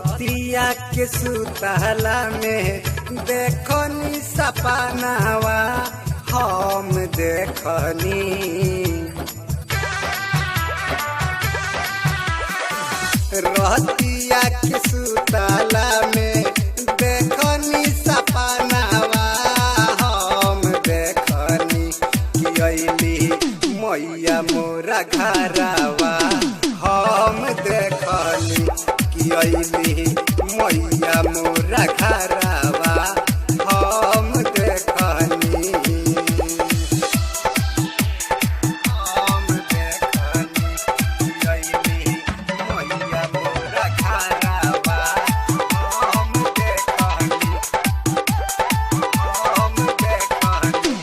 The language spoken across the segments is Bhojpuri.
रतिया के सुतला में देखनी सपनावा हम देखनी रतिया के सुतला में देखनी सपनावा हम देखनी कि अइली मैया मोरा घरवा हम देखनी कि अइली मैया मोरा घरवा हम देखनी हम देखनी कि अइली मैया मोरा घरवा हम देखनी हम देखनी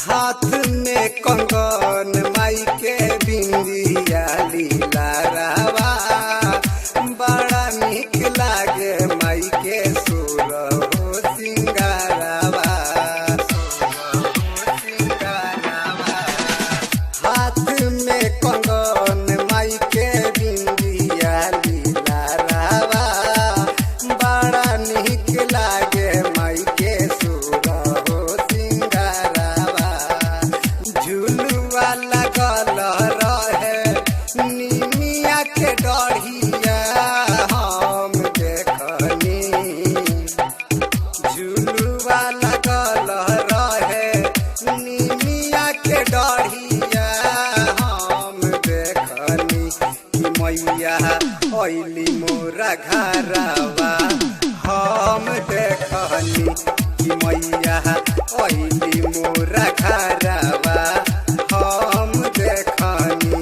हाथ में कंगन माई के बिंदिया लीला रावा बड़ा निक लागे माई के सुर हो सिंगारावा हाथ में कंगन माई के बिंदिया लीला रावा बड़ा निक लागे माई के सुर हो सिंगारावा झुलुआ लगल रहे निमिया के डढ़िया हम देखनी झुलुआ लगल रहे निमिया के डढ़िया हम देखनी कि मैया अइली मोरा घरवा हम देखनी कि मैया अइली मोरा घरवा हम देखनी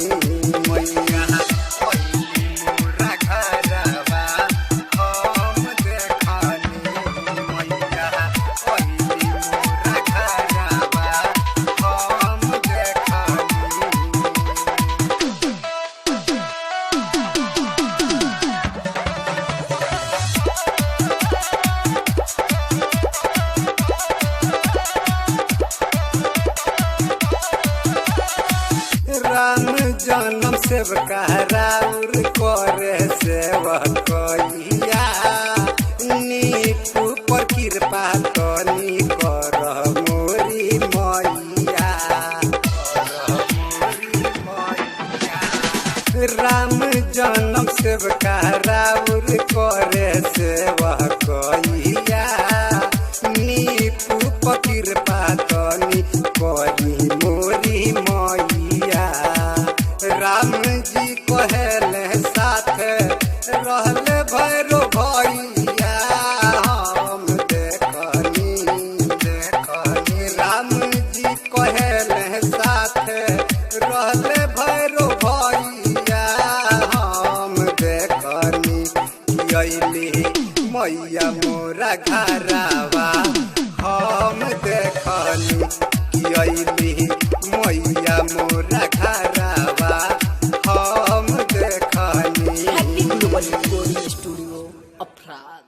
मैया अइली मोरा घरवा हम देखनी मैया अइली मोरा घरवा हम देखनी राम जन्म सेवका राउर करे सेवकइया नीपु पर कृपा तनी कर मोरी मैया राम जन्म सेवका राउर करे सेवकइया नीपु पर कृपा तनी करी मोरी मैया राम जी कहले साथ रहले भैरो भैया हम देखनी राम जी कहले साथ रहले भैरो भैया हम देखनी कि अइली मैया मोरा घरवा हम देखनी कि अइली मैया मोरा घरवा हम देखनी। हैप्पी ग्लोबल रिकॉर्डिंग स्टूडियो अपराध।